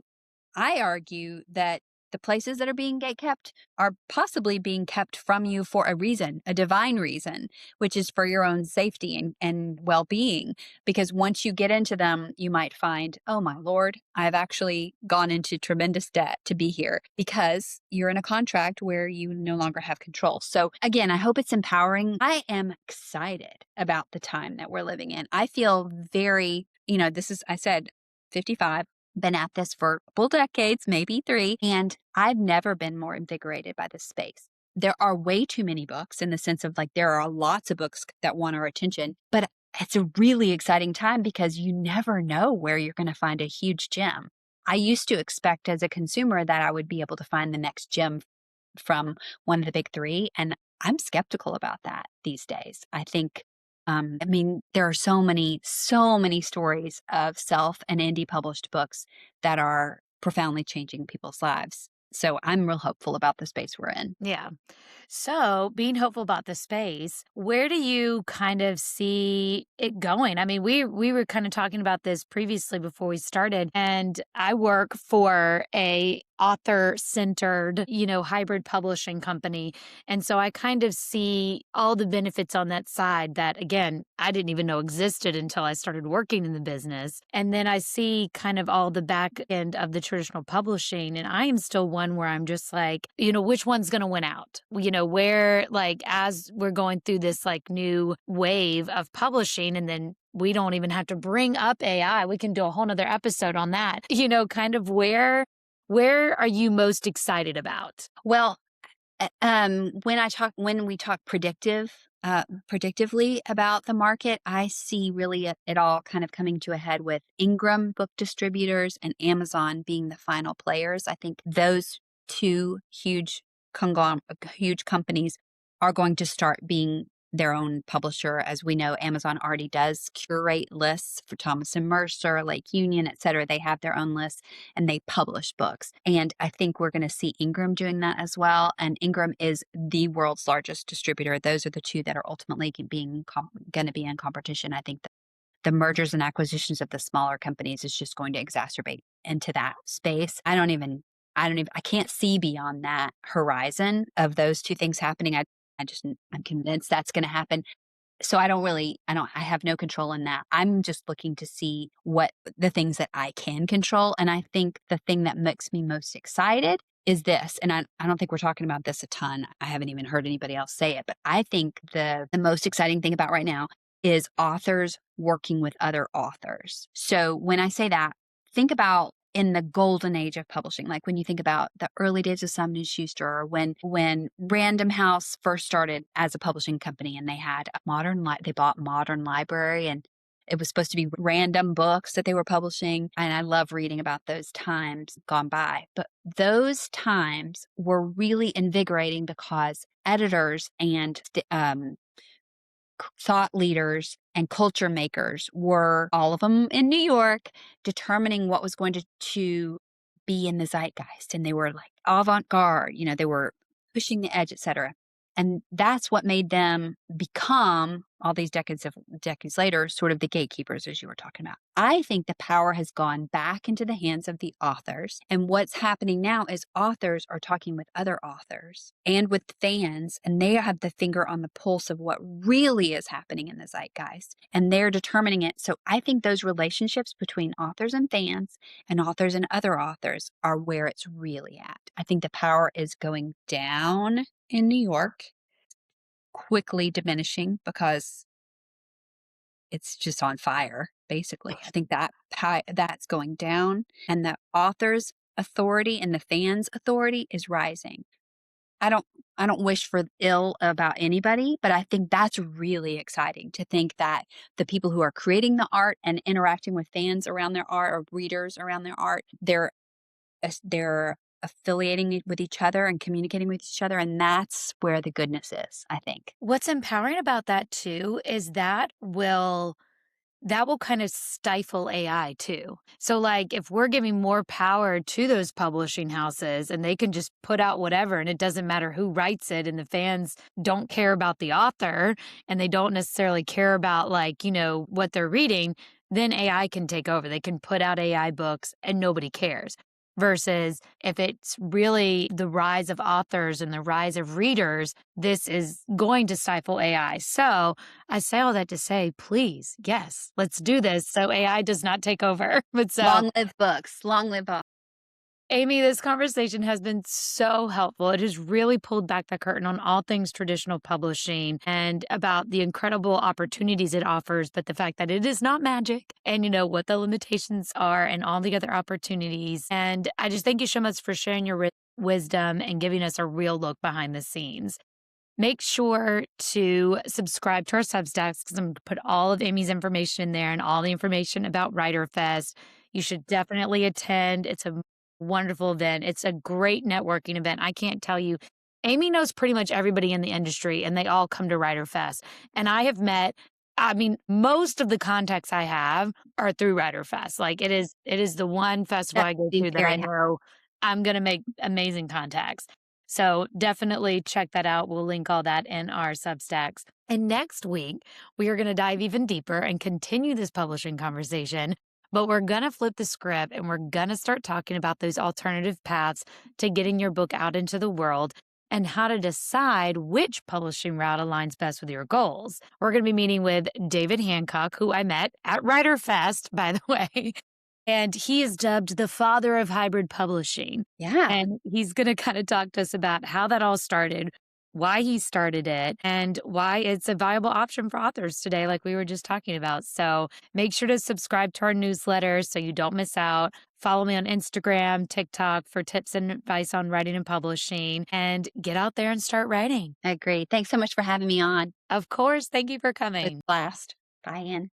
argue that the places that are being gatekept are possibly being kept from you for a reason, a divine reason, which is for your own safety and well being. Because once you get into them, you might find, oh my Lord, I've actually gone into tremendous debt to be here because you're in a contract where you no longer have control. So again, I hope it's empowering. I am excited about the time that we're living in. I feel very, I said 55 been at this for a couple decades, maybe 3, and I've never been more invigorated by this space. There are way too many books in the sense of like there are lots of books that want our attention, but it's a really exciting time because you never know where you're going to find a huge gem. I used to expect as a consumer that I would be able to find the next gem from one of the big 3, and I'm skeptical about that these days. I think there are so many stories of self and indie published books that are profoundly changing people's lives. So I'm real hopeful about the space we're in. Yeah. So, being hopeful about the space, where do you kind of see it going? I mean, we were kind of talking about this previously before we started, and I work for a author-centered, hybrid publishing company. And so I kind of see all the benefits on that side that, again, I didn't even know existed until I started working in the business. And then I see kind of all the back end of the traditional publishing. And I am still one where I'm just like, which one's going to win out? Where, like, as we're going through this like new wave of publishing, and then we don't even have to bring up AI. We can do a whole nother episode on that. Kind of where are you most excited about? Well, when we talk predictively about the market, I see really it all kind of coming to a head with Ingram book distributors and Amazon being the final players. I think those two huge companies are going to start being their own publisher. As we know, Amazon already does curate lists for Thomas and Mercer, Lake Union, et cetera. They have their own lists and they publish books. And I think we're going to see Ingram doing that as well. And Ingram is the world's largest distributor. Those are the two that are ultimately going to be in competition. I think the mergers and acquisitions of the smaller companies is just going to exacerbate into that space. I can't see beyond that horizon of those two things happening. I'm convinced that's going to happen. So I have no control in that. I'm just looking to see what the things that I can control. And I think the thing that makes me most excited is this. And I don't think we're talking about this a ton. I haven't even heard anybody else say it, but I think the most exciting thing about right now is authors working with other authors. So when I say that, think about in the golden age of publishing, like when you think about the early days of Simon and Schuster, or when Random House first started as a publishing company, and they had they bought Modern Library, and it was supposed to be random books that they were publishing. And I love reading about those times gone by. But those times were really invigorating because editors and thought leaders and culture makers were, all of them in New York, determining what was going to be in the zeitgeist. And they were like avant-garde, they were pushing the edge, et cetera. And that's what made them become, all these decades later, sort of the gatekeepers, as you were talking about. I think the power has gone back into the hands of the authors. And what's happening now is authors are talking with other authors and with fans, and they have the finger on the pulse of what really is happening in the zeitgeist, and they're determining it. So I think those relationships between authors and fans and authors and other authors are where it's really at. I think the power is going down in New York, quickly diminishing because it's just on fire, basically. I think that's going down, and the author's authority and the fans' authority is rising. I don't wish for ill about anybody, but I think that's really exciting to think that the people who are creating the art and interacting with fans around their art, or readers around their art, they're affiliating with each other and communicating with each other. And that's where the goodness is, I think. What's empowering about that too is that will kind of stifle AI too. So like if we're giving more power to those publishing houses and they can just put out whatever and it doesn't matter who writes it, and the fans don't care about the author and they don't necessarily care about what they're reading, then AI can take over. They can put out AI books and nobody cares. Versus if it's really the rise of authors and the rise of readers, this is going to stifle AI. So I say all that to say, please, yes, let's do this so AI does not take over. But so long live books, long live authors. Amy, this conversation has been so helpful. It has really pulled back the curtain on all things traditional publishing and about the incredible opportunities it offers, but the fact that it is not magic, and what the limitations are and all the other opportunities. And I just thank you so much for sharing your wisdom and giving us a real look behind the scenes. Make sure to subscribe to our Substacks because I'm going to put all of Amy's information in there and all the information about Writer Fest. You should definitely attend. It's a wonderful event. It's a great networking event. I can't tell you. Amy knows pretty much everybody in the industry, and they all come to Writer Fest. And I have met, most of the contacts I have are through Writer Fest. Like it is the one festival I go to that I know I'm going to make amazing contacts. So definitely check that out. We'll link all that in our Substacks. And next week, we are going to dive even deeper and continue this publishing conversation. But we're going to flip the script and we're going to start talking about those alternative paths to getting your book out into the world and how to decide which publishing route aligns best with your goals. We're going to be meeting with David Hancock, who I met at Writer Fest, by the way. And he is dubbed the father of hybrid publishing. Yeah. And he's going to kind of talk to us about how that all started, why he started it, and why it's a viable option for authors today, like we were just talking about. So make sure to subscribe to our newsletter so you don't miss out. Follow me on Instagram, TikTok for tips and advice on writing and publishing, and get out there and start writing. I agree. Thanks so much for having me on. Of course. Thank you for It's a coming. blast. Bye, Ann.